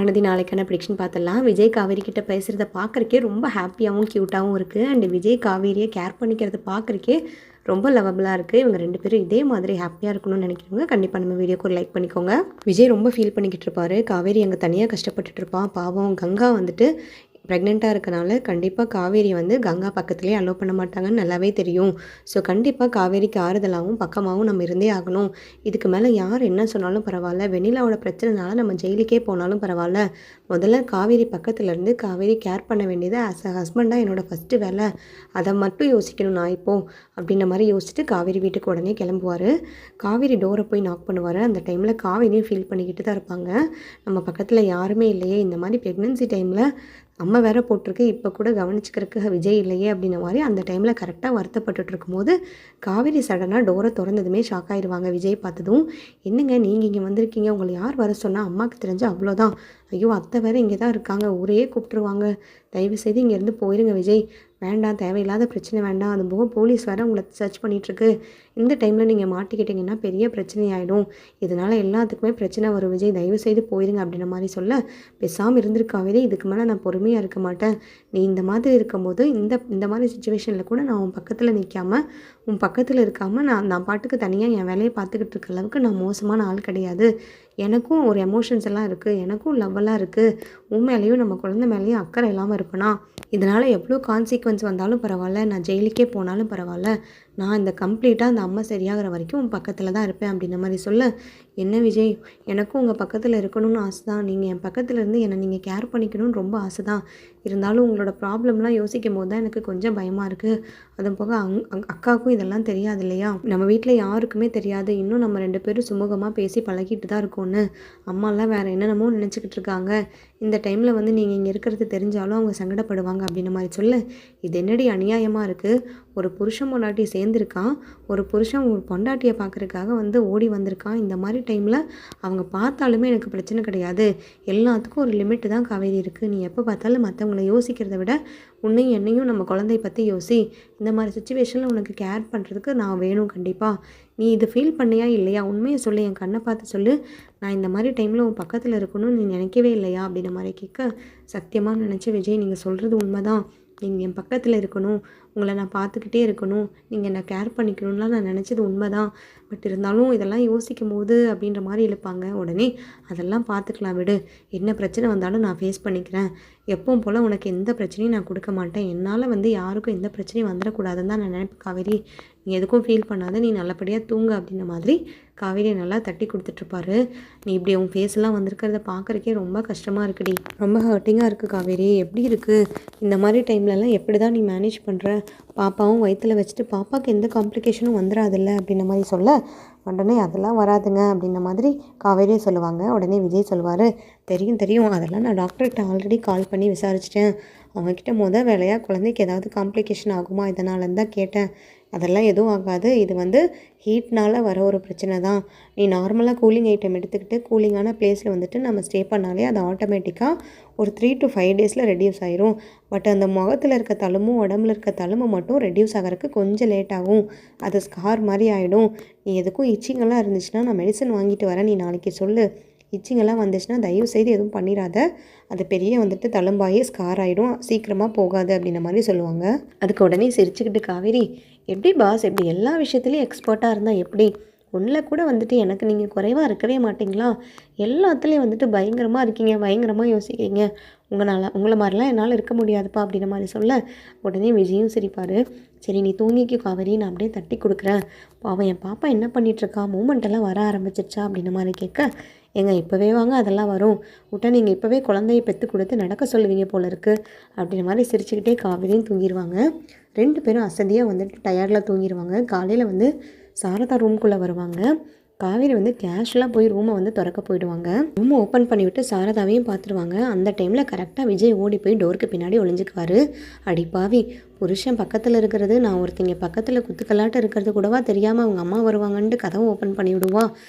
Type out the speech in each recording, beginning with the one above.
ஆனது நாளைக்கான ப்ரிடிக்ஷன் பார்த்துடலாம். விஜய் காவேரி கிட்ட பேசுகிறத பார்க்குறக்கே ரொம்ப ஹாப்பியாகவும் க்யூட்டாகவும் இருக்குது. அண்ட் விஜய் காவேரியை கேர் பண்ணிக்கிறத பார்க்குறக்கே ரொம்ப லவபிளாக இருக்குது. இவங்க 2 பேரும் இதே மாதிரி ஹாப்பியாக இருக்கணும்னு நினைக்கிறவங்க கண்டிப்பாக நம்ம வீடியோக்கு ஒரு லைக் பண்ணிக்கோங்க. விஜய் ரொம்ப ஃபீல் பண்ணிக்கிட்டு இருப்பாரு. காவேரி அங்கே தனியாக கஷ்டப்பட்டுட்டு இருப்பான். பாவம் கங்கா வந்துட்டு ப்ரெக்னெண்ட்டாக இருக்கனால கண்டிப்பாக காவேரி வந்து கங்கா பக்கத்துலேயே அலோவ் பண்ண மாட்டாங்கன்னு நல்லாவே தெரியும். ஸோ கண்டிப்பாக காவேரிக்கு ஆறுதலாகவும் பக்கமாகவும் நம்ம இருந்தே ஆகணும். இதுக்கு மேலே யார் என்ன சொன்னாலும் பரவாயில்ல, வெண்ணிலாவோட பிரச்சனைனால நம்ம ஜெயிலுக்கே போனாலும் பரவாயில்ல, முதல்ல காவேரி பக்கத்துலேருந்து காவேரி கேர் பண்ண வேண்டியது ஆஸ் அ ஹஸ்பண்டாக என்னோடய ஃபஸ்ட்டு வேலை, அதை மட்டும் யோசிக்கணும் நான் இப்போது அப்படின்ற மாதிரி யோசிச்சுட்டு காவேரி வீட்டுக்கு உடனே கிளம்புவார். காவேரி டோரை போய் நாக் பண்ணுவார். அந்த டைமில் காவேரியும் ஃபீல் பண்ணிக்கிட்டு தான் இருப்பாங்க. நம்ம பக்கத்தில் யாருமே இல்லையே, இந்த மாதிரி ப்ரெக்னென்சி டைமில் அம்மா வேற போட்டிருக்கு, இப்போ கூட கவனிச்சுக்கிறதுக்கு விஜய் இல்லையே அப்படின்ன மாதிரி அந்த டைமில் கரெக்டாக வருத்தப்பட்டுட்டு இருக்கும்போது காவேரி சடனாக டோரை திறந்ததுமே ஷாக் ஆகிடுவாங்க. விஜய் பார்த்ததும், என்னங்க நீங்கள் இங்கே வந்திருக்கீங்க, உங்களை யார் வர சொன்னால், அம்மாவுக்கு தெரிஞ்சு அவ்வளோதான், ஐயோ அத்தை வேறு இங்கே தான் இருக்காங்க, ஊரையே கூப்பிட்டுருவாங்க, தயவுசெய்து இங்கேருந்து போயிருங்க விஜய், வேண்டாம், தேவையில்லாத பிரச்சனை வேண்டாம், அது போக போலீஸ் வேறு உங்களை சர்ச் பண்ணிகிட்ருக்கு, இந்த டைமில் நீங்கள் மாட்டிக்கிட்டிங்கன்னா பெரிய பிரச்சனை ஆகிடும், இதனால் எல்லாத்துக்குமே பிரச்சனை வரும் விஜய், தயவுசெய்து போயிருங்க அப்படின்ற மாதிரி சொல்ல, பேசாமல் இருந்திருக்காவே, இதுக்கு மேலே நான் பொறுமையாக இருக்க மாட்டேன், நீ இந்த மாதிரி இருக்கும்போது இந்த மாதிரி சுச்சுவேஷனில் கூட நான் உன் பக்கத்தில் நிற்காமல், உன் பக்கத்தில் இருக்காமல் நான் பாட்டுக்கு தனியாக என் வேலையை பார்த்துக்கிட்டு இருக்க அளவுக்கு நான் மோசமான ஆள் கிடையாது, எனக்கும் ஒரு எமோஷன்ஸ் எல்லாம் இருக்குது, எனக்கும் லவ்வெல்லாம் இருக்குது, உன் மேலேயும் நம்ம குழந்தை மேலேயும் அக்கறை இல்லாமல் இருப்பேனா, இதனால் எவ்வளோ கான்சிக்வன்ஸ் வந்தாலும் பரவாயில்ல, நான் ஜெயிலுக்கே போனாலும் பரவாயில்ல, நான் இந்த கம்ப்ளீட்டாக அந்த அம்மா சரியாகிற வரைக்கும் உன் பக்கத்தில் தான் இருப்பேன் அப்படின்ற மாதிரி சொல்ல, என்ன விஜய், எனக்கும் உங்கள் பக்கத்தில் இருக்கணும்னு ஆசை தான், நீங்கள் என் பக்கத்தில் இருந்து என்னை நீங்கள் கேர் பண்ணிக்கணும்னு ரொம்ப ஆசை தான், இருந்தாலும் உங்களோட ப்ராப்ளம்லாம் யோசிக்கும் போது தான் எனக்கு கொஞ்சம் பயமாக இருக்குது, அதுவும் போக அக்காவுக்கும் இதெல்லாம் தெரியாது இல்லையா, நம்ம வீட்டில் யாருக்குமே தெரியாது, இன்னும் நம்ம 2 பேரும் சுமூகமாக பேசி பழகிட்டு தான் இருக்கோன்னு, அம்மாலாம் வேறு என்னென்னமோ நினச்சிக்கிட்டு இருக்காங்க, இந்த டைமில் வந்து நீங்கள் இங்கே இருக்கிறது தெரிஞ்சாலும் அவங்க சங்கடப்படுவாங்க அப்படின்ற மாதிரி சொல்ல, இது என்னடி அநியாயமாக இருக்குது, ஒரு புருஷன் பொண்டாட்டி சேர்ந்துருக்கான், ஒரு புருஷன் ஒரு பொண்டாட்டியை பார்க்குறதுக்காக வந்து ஓடி வந்திருக்கான், இந்த மாதிரி டைமில் அவங்க பார்த்தாலுமே எனக்கு பிரச்சனை கிடையாது, எல்லாத்துக்கும் ஒரு லிமிட்டு தான் காவேரி இருக்குது, நீ எப்போ பார்த்தாலும் மற்றவங்களை யோசிக்கிறத விட உன்னையும் என்னையும் நம்ம குழந்தைய பற்றி யோசி, இந்த மாதிரி சுச்சுவேஷனில் உனக்கு கேர் பண்ணுறதுக்கு நான் வேணும் கண்டிப்பாக, நீ இது ஃபீல் பண்ணியா இல்லையா, உண்மையை சொல்லு, என் கண்ணை பார்த்து சொல்லு, நான் இந்த மாதிரி டைமில் உன் பக்கத்தில் இருக்கணும்னு நீ நினைக்கவே இல்லையா அப்படின்ற மாதிரி கேட்க, சத்தியமாக நினச்சி விஜய் நீங்கள் சொல்கிறது உண்மை தான், நீங்கள் என் பக்கத்தில் இருக்கணும், உங்களை நான் பார்த்துக்கிட்டே இருக்கணும், நீங்கள் என்னை கேர் பண்ணிக்கணும்லாம் நான் நினச்சது உண்மை தான், பட் இருந்தாலும் இதெல்லாம் யோசிக்கும் போது அப்படின்ற மாதிரி இழுப்பாங்க. உடனே அதெல்லாம் பார்த்துக்கலாம் விடு, என்ன பிரச்சனை வந்தாலும் நான் ஃபேஸ் பண்ணிக்கிறேன், எப்பவும் போல் உனக்கு எந்த பிரச்சனையும் நான் கொடுக்க மாட்டேன், என்னால் வந்து யாருக்கும் எந்த பிரச்சனையும் வந்துடக்கூடாதுன்னு தான் நான் நினைப்பேன் காவேரி, நீ எதுக்கும் ஃபீல் பண்ணாத, நீ நல்லபடியாக தூங்கு அப்படின்ற மாதிரி காவேரியை நல்லா தட்டி கொடுத்துட்ருப்பாரு. நீ இப்படி உன் ஃபேஸ்லாம் வந்திருக்கிறத பார்க்குறக்கே ரொம்ப கஷ்டமாக இருக்குடி, ரொம்ப ஹர்ட்டிங்காக இருக்குது காவேரி, எப்படி இருக்குது இந்த மாதிரி டைம்லலாம் எப்படி தான் நீ மேனேஜ் பண்ணுற, பாப்பாவும் வயிற்றில் வச்சுட்டு பாப்பாவுக்கு எந்த காம்ப்ளிகேஷனும் வந்துடாதில்ல அப்படின்ற மாதிரி சொல்ல, உடனே அதெல்லாம் வராதுங்க அப்படின்ற மாதிரி காவேரியே சொல்லுவாங்க. உடனே விஜய் சொல்லுவார், தெரியும் தெரியும், அதெல்லாம் நான் டாக்டர்கிட்ட ஆல்ரெடி கால் பண்ணி விசாரிச்சிட்டேன், அவங்கக்கிட்ட வேலையாக குழந்தைக்கு ஏதாவது காம்ப்ளிகேஷன் ஆகுமா இதனாலன்னு தான் கேட்டேன், அதெல்லாம் எதுவும் ஆகாது, இது வந்து ஹீட்னால் வர ஒரு பிரச்சனை தான், நீ நார்மலாக கூலிங் ஐட்டம் எடுத்துக்கிட்டு கூலிங்கான பிளேஸில் வந்துட்டு நம்ம ஸ்டே பண்ணாலே அது ஆட்டோமேட்டிக்காக ஒரு 3 to 5 டேஸில் ரெடியூஸ் ஆயிரும், பட் அந்த முகத்தில் இருக்க தழும்பும் உடம்புல இருக்க தழும்பு மட்டும் ரெடியூஸ் ஆகிறதுக்கு கொஞ்சம் லேட் ஆகும், அது ஸ்கார் மாதிரி ஆகிடும், நீ எதுக்கும் இச்சிங்கெல்லாம் இருந்துச்சுன்னா நான் மெடிசன் வாங்கிட்டு வரேன், நீ நாளைக்கு சொல்லு, இச்சிங்கெல்லாம் வந்துச்சுன்னா தயவுசெய்து எதுவும் பண்ணிடாத, அது பெரிய வந்துட்டு தழும்பாகி ஸ்கார் ஆகிடும், சீக்கிரமாக போகாது அப்படின்ற மாதிரி சொல்லுவாங்க. அதுக்கு உடனே சிரிச்சுக்கிட்டு காவேரி, எப்படி பாஸ், எப்படி எல்லா விஷயத்துலையும் எக்ஸ்பர்ட்டாக இருந்தால் எப்படி, ஒன்றில் கூட வந்துட்டு எனக்கு நீங்கள் குறைவாக இருக்கவே மாட்டிங்களா, எல்லாத்துலேயும் வந்துட்டு பயங்கரமாக இருக்கீங்க, பயங்கரமாக யோசிக்கிறீங்க, உங்களை மாதிரிலாம் என்னால் இருக்க முடியாதுப்பா அப்படின்ற மாதிரி சொல்ல, உடனே விஜயும் சிரிப்பார். சரி நீ தூங்கிக்கு காவேரி, நான் அப்படியே தட்டி கொடுக்குறேன், அவன் என் பாப்பா என்ன பண்ணிகிட்ருக்கா, மூமெண்ட்டெல்லாம் வர ஆரம்பிச்சிருச்சா அப்படின்ற மாதிரி கேட்க, ஏங்க இப்போவே வாங்க அதெல்லாம் வரும், விட்டா நீங்கள் இப்போவே குழந்தைய பெற்று கொடுத்து நடக்க சொல்லுவீங்க போல இருக்குது அப்படின்ற மாதிரி சிரிச்சுக்கிட்டே காவேரியும் தூங்கிடுவாங்க. 2 பேரும் அசதியாக வந்துட்டு டயர்டில் தூங்கிடுவாங்க. காலையில் வந்து சாரதா ரூம்குள்ளே வருவாங்க. காவேரி வந்து கேஷுவலாக போய் ரூமை வந்து திறக்க போயிடுவாங்க. ரூமை ஓப்பன் பண்ணிவிட்டு சாரதாவையும் பார்த்துருவாங்க. அந்த டைமில் கரெக்டாக விஜய் ஓடி போய் டோருக்கு பின்னாடி ஒளிஞ்சிக்குவார். அடி பாவி, புருஷன் பக்கத்தில் இருக்கிறது, நான் ஒருத்தங்க பக்கத்தில் குத்துக்கலாட்ட இருக்கிறது கூடவா தெரியாமல் அவங்க அம்மா வருவாங்கன்ட்டு கதவை ஓப்பன் பண்ணி விடுவா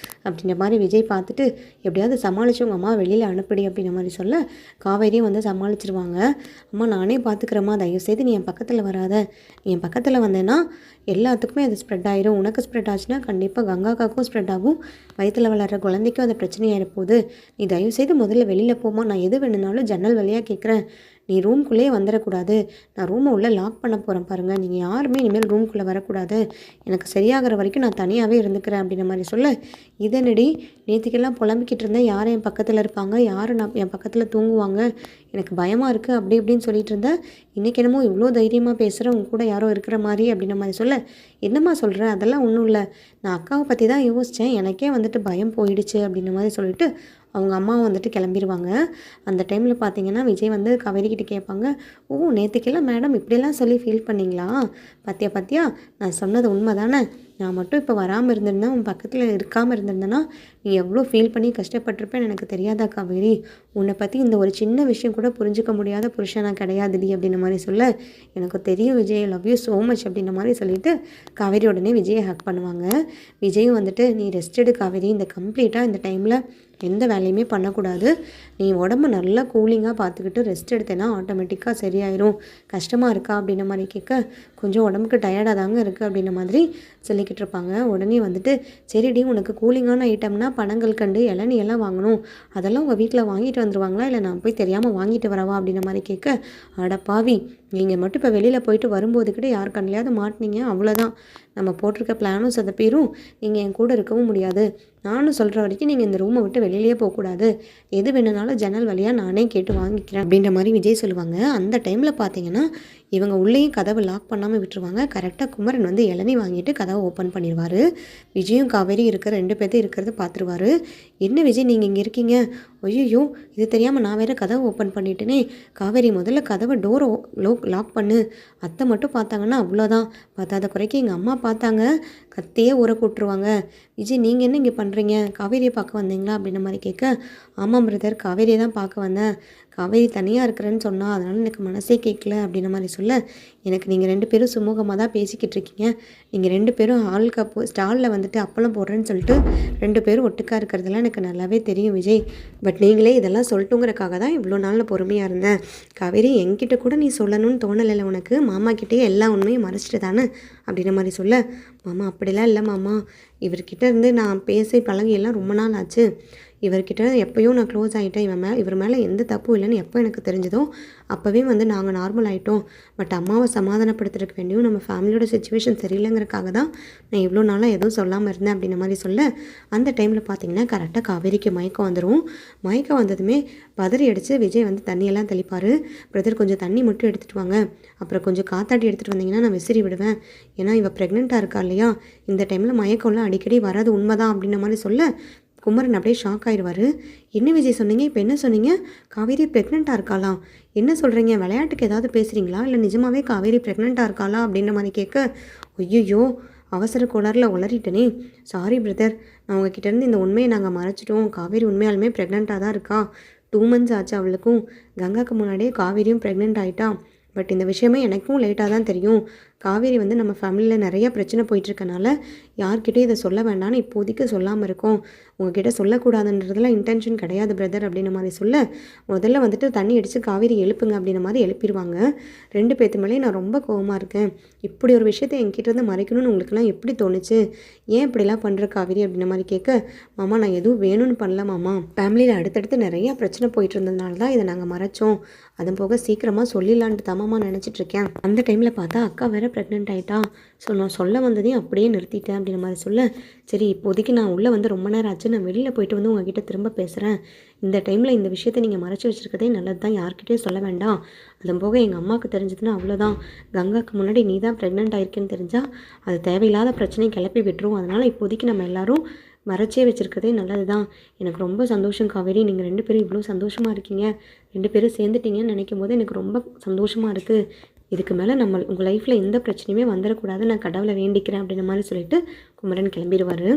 அப்படின்ற மாதிரி விஜய் பார்த்துட்டு, எப்படியாவது சமாளித்து உங்கள் அம்மா வெளியில் அனுப்பிடி அப்படின்ற மாதிரி சொல்ல, காவேரியும் வந்து சமாளிச்சிருவாங்க. அம்மா நானே பார்த்துக்கிறேம்மா, தயவுசெய்து நீ என் பக்கத்தில் வராத, நீ என் பக்கத்தில் வந்தேன்னா எல்லாத்துக்குமே அது ஸ்ப்ரெட் ஆயிரும். உனக்கு ஸ்ப்ரெட் ஆச்சுன்னா கண்டிப்பாக கங்காக்காக்கும் ஸ்ப்ரெட் ஆகும், வயிற்றில் வளர்கிற குழந்தைக்கும் அது பிரச்சனையாயிட போகுது. நீ தயவுசெய்து முதல்ல வெளியில் போமா, நான் எது வேணுனாலும் ஜன்னல் வழியாக கேட்குறேன், நீ ரூம்குள்ளேயே வந்துடக்கூடாது, நான் ரூமை உள்ளே லாக் பண்ண போகிறேன் பாருங்கள், நீங்கள் யாருமே இனிமேல் ரூம்குள்ளே வரக்கூடாது, எனக்கு சரியாகிற வரைக்கும் நான் தனியாகவே இருந்துக்கிறேன் அப்படின்ற மாதிரி சொல்ல, இதனடி நேற்றுக்கெல்லாம் புலம்பிக்கிட்டு இருந்தேன், யார் என் பக்கத்தில் இருப்பாங்க, யார் நான் என் பக்கத்தில் தூங்குவாங்க, எனக்கு பயமாக இருக்குது அப்படி இப்படின்னு சொல்லிட்டு இருந்தேன், இன்றைக்கி என்னமோ இவ்வளோ தைரியமாக பேசுகிறேன், உங்க கூட யாரோ இருக்கிற மாதிரி அப்படின்ற மாதிரி சொல்ல, என்னம்மா சொல்கிறேன், அதெல்லாம் ஒன்றும் இல்லை, நான் அக்காவை பற்றி தான் யோசித்தேன், எனக்கே வந்துட்டு பயம் போயிடுச்சு அப்படின்ற மாதிரி சொல்லிட்டு அவங்க அம்மாவும் வந்துட்டு கிளம்பிடுவாங்க. அந்த டைமில் பார்த்தீங்கன்னா விஜய் வந்து காவேரிக்கிட்ட கேட்பாங்க, ஓ நேற்றுக்கெல்லாம் மேடம் இப்படியெல்லாம் சொல்லி ஃபீல் பண்ணிங்களா, பார்த்தியா நான் சொன்னது உண்மை தானே, நான் மட்டும் இப்போ வராமல் இருந்திருந்தேன், உன் பக்கத்தில் இருக்காமல் இருந்திருந்தேன்னா நீ எவ்வளோ ஃபீல் பண்ணி கஷ்டப்பட்டிருப்பேன்னு எனக்கு தெரியாதா காவேரி, உன்னை பற்றி இந்த ஒரு சின்ன விஷயம் கூட புரிஞ்சிக்க முடியாத புருஷனாக கிடையாதுடி அப்படின்ற மாதிரி சொல்ல, எனக்கு தெரியும் Vijay, love you so much அப்படின்ற மாதிரி சொல்லிவிட்டு காவேரி உடனே விஜயை ஹக் பண்ணுவாங்க. விஜயும் வந்துட்டு, நீ ரெஸ்ட் எடு காவேரி, இந்த கம்ப்ளீட்டாக இந்த டைமில் எந்த வேலையுமே பண்ணக்கூடாது, நீ உடம்பு நல்லா கூலிங்காக பார்த்துக்கிட்டு ரெஸ்ட் எடுத்தேன்னா ஆட்டோமேட்டிக்காக சரியாயிரும், கஷ்டமாக இருக்கா அப்படின்ற மாதிரி கேட்க, கொஞ்சம் உடம்புக்கு டயர்டாக தாங்க இருக்குது அப்படின்ற மாதிரி சொல்லிக்கிட்டு இருப்பாங்க. உடனே வந்துட்டு, சரிடி உனக்கு கூலிங்கான ஐட்டம்னா பனங்கள் கண்டு இளநீ எல்லாம் வாங்கணும், அதெல்லாம் உங்கள் வீட்டில் வாங்கிட்டு வந்துடுவாங்களா, இல்லை நான் போய் தெரியாமல் வாங்கிட்டு வரவா அப்படின்ற மாதிரி கேட்க, அடப்பாவி நீங்கள் மட்டும் இப்போ வெளியில் போயிட்டு வரும்போதுக்கிட்ட யார் கண்ணிலையாவது மாட்டினீங்க அவ்வளோதான், நம்ம போட்டிருக்க பிளானும் சொதப்பிடும், நீங்கள் என் கூட இருக்கவும் முடியாது, நானும் சொல்கிற வரைக்கும் நீங்கள் இந்த ரூமை விட்டு வெளியிலேயே போகக்கூடாது, எது வேணுனாலும் ஜன்னல் வழியாக நானே கேட்டு வாங்கிக்கிறேன் அப்படின்ற மாதிரி விஜய் சொல்லுவாங்க. அந்த டைமில் பார்த்தீங்கன்னா இவங்க உள்ளேயும் கதவை லாக் பண்ணாமல் விட்டுருவாங்க. கரெக்டாக குமரன் வந்து இளநீ வாங்கிட்டு கதவை ஓப்பன் பண்ணிடுவார். விஜயும் காவேரி இருக்கிற 2 பேர்த்தையும் இருக்கிறத பார்த்துருவார். என்ன விஜய் நீங்கள் இங்கே இருக்கீங்க, ஐயோ இது தெரியாமல் நான் வேறு கதவை ஓப்பன் பண்ணிட்டேனே, காவேரி முதல்ல கதவை டோரை லாக் பண்ணு, அத்தை மட்டும் பார்த்தாங்கன்னா அவ்வளோதான், பார்த்தாத குறைக்கு எங்கள் அம்மா பார்த்தாங்க கத்தியே ஊற கூட்டுருவாங்க, விஜய் நீங்கள் என்ன இங்கே பண்ணுறீங்க, காவேரியை பார்க்க வந்தீங்களா அப்படின்ற மாதிரி கேட்க, ஆமாம் பிரதர் காவேரியை தான் பார்க்க வந்தேன், காவேரி தனியாக இருக்கிறேன்னு சொன்னால் அதனால் எனக்கு மனசே கேட்கல அப்படின்ற மாதிரி சொல்ல, எனக்கு நீங்கள் 2 பேரும் சுமூகமாக தான் பேசிக்கிட்டு இருக்கீங்க, நீங்கள் 2 பேரும் ஆளுக்கு ஸ்டாலில் வந்துட்டு அப்பளம் போடுறேன்னு சொல்லிட்டு 2 பேரும் ஒட்டுக்காக இருக்கிறதெல்லாம் எனக்கு நல்லாவே தெரியும் விஜய், பட் நீங்களே இதெல்லாம் சொல்லட்டுங்கிறக்காக தான் இவ்வளோ நாள் பொறுமையாக இருந்தேன், காவேரி என்கிட்ட கூட நீ சொல்லணும்னு தோணலை உனக்கு, மாமா கிட்டேயே எல்லா உண்மையும் மறைச்சிட்டு தானே அப்படின்ற மாதிரி சொல்ல, மாமா அப்படிலாம் இல்லை மாமா, இவர்கிட்ட இருந்து நான் பேசி பழகியெல்லாம் ரொம்ப நாள் ஆச்சு, இவர்கிட்ட எப்போயும் நான் க்ளோஸ் ஆகிட்டேன், இவர் மேலே எந்த தப்பும் இல்லைன்னு எப்போ எனக்கு தெரிஞ்சதோ அப்போவே வந்து நாங்கள் நார்மல் ஆகிட்டோம், பட் அம்மாவை சமாதானப்படுத்துறதுக்கு வேண்டியும் நம்ம ஃபேமிலியோட சுச்சுவேஷன் சரியில்லைங்கிறக்காக தான் நான் இவ்வளோ நாளாக எதுவும் சொல்லாமல் இருந்தேன் அப்படின்ற மாதிரி சொல்ல, அந்த டைமில் பார்த்தீங்கன்னா கரெக்டாக காவேரிக்கு மயக்கம் வந்துடும். மயக்கம் வந்ததுமே பதறி அடித்து விஜய் வந்து தண்ணியெல்லாம் தெளிப்பார். பிரதர் கொஞ்சம் தண்ணி மட்டும் எடுத்துகிட்டு வாங்க, அப்புறம் கொஞ்சம் காத்தாட்டி எடுத்துகிட்டு வந்தீங்கன்னா நான் விசிறி விடுவேன், ஏன்னா இவள் ப்ரெக்னெண்ட்டாக இருக்கா இல்லையா, இந்த டைமில் மயக்கம்லாம் அடிக்கடி வராது உண்மைதான் அப்படின்ற மாதிரி சொல்ல, குமரன் அப்படியே ஷாக் ஆயிடுவார். என்ன விஜய் சொன்னீங்க, இப்போ என்ன சொன்னீங்க, காவேரி ப்ரெக்னெண்ட்டாக இருக்காளா, என்ன சொல்கிறீங்க, விளையாட்டுக்கு ஏதாவது பேசுகிறீங்களா, இல்லை நிஜமாகவே காவேரி ப்ரெக்னெண்ட்டாக இருக்காளா அப்படின்ற மாதிரி கேட்க, ஐயோ அவசர கோளாறில் உளறிட்டனே, சாரி பிரதர், நான் உங்ககிட்டேருந்து இந்த உண்மையை நாங்கள் மறைச்சிட்டோம், காவேரி உண்மையாலுமே ப்ரெக்னெண்ட்டாக தான் இருக்கா, 2 months ஆச்சு அவளுக்கும், கங்காக்கு முன்னாடியே காவேரியும் ப்ரெக்னென்ட் ஆகிட்டா, பட் இந்த விஷயமே எனக்கும் லேட்டாக தான் தெரியும், காவேரி வந்து நம்ம ஃபேமிலியில் நிறைய பிரச்சனை போயிட்டுருக்கனால யார்கிட்டையும் இதை சொல்ல வேண்டாம்னு இப்போதைக்கு சொல்லாமல் இருக்கோம், உங்ககிட்ட சொல்லக்கூடாதுன்றதுலாம் இன்டென்ஷன் கிடையாது பிரதர் அப்படின்ற மாதிரி சொல்ல, முதல்ல வந்துட்டு தண்ணி அடித்து காவேரி எழுப்புங்க அப்படின்ற மாதிரி எழுப்பிடுவாங்க. 2 பேர்த்து மேலேயும் நான் ரொம்ப கோவமாக இருக்கேன், இப்படி ஒரு விஷயத்தை என்கிட்ட மறைக்கணும்னு உங்களுக்குலாம் எப்படி தோணுச்சு, ஏன் இப்படிலாம் பண்ணுற காவேரி அப்படின்ற மாதிரி கேட்க, மாமா நான் எதுவும் வேணும்னு பண்ணல மாமா, ஃபேமிலியில் அடுத்தடுத்து நிறையா பிரச்சனை போயிட்டு இருந்ததுனால தான் இதை நாங்கள் மறைச்சோம், அதுவும் போக சீக்கிரமாக சொல்லிடலான்ட்டு தமாமா நினச்சிட்ருக்கேன், அந்த டைமில் பார்த்தா அக்கா வேறு ப்ரெக்னென்ட் ஆகிட்டா, ஸோ நான் சொல்ல வந்ததையும் அப்படியே நிறுத்திட்டேன் அப்படின்ற மாதிரி சொல்ல, சரி இப்போதைக்கு நான் உள்ளே வந்து ரொம்ப நேரம் ஆச்சு, நான் வெளியில் போயிட்டு வந்து உங்ககிட்ட திரும்ப பேசுகிறேன், இந்த டைமில் இந்த விஷயத்தை நீங்கள் மறைச்சி வச்சுருக்கதே நல்லது தான், யார்கிட்டையும் சொல்ல வேண்டாம், அதுவும் போக எங்கள் அம்மாவுக்கு தெரிஞ்சதுன்னா அவ்வளோதான், கங்காவுக்கு முன்னாடி நீ தான் ப்ரெக்னென்ட் ஆகிருக்கேன்னு தெரிஞ்சால் அது தேவையில்லாத பிரச்சனையை கிளப்பி விட்டுரும், அதனால் இப்போதைக்கு நம்ம எல்லோரும் மறைச்சே வச்சுருக்கதே நல்லது தான், எனக்கு ரொம்ப சந்தோஷம் காவேரி, நீங்கள் 2 பேரும் இவ்வளோ சந்தோஷமாக இருக்கீங்க, 2 பேரும் சேர்ந்துட்டீங்கன்னு நினைக்கும் போது எனக்கு ரொம்ப சந்தோஷமாக இருக்குது, இதுக்கு மேலே உங்கள் லைஃப்பில் எந்த பிரச்சனையுமே வந்துடக்கூடாது, நான் கடவுளை வேண்டிக்கிறேன் அப்படின்ற மாதிரி சொல்லிட்டு குமரன் கிளம்பிடுவார்.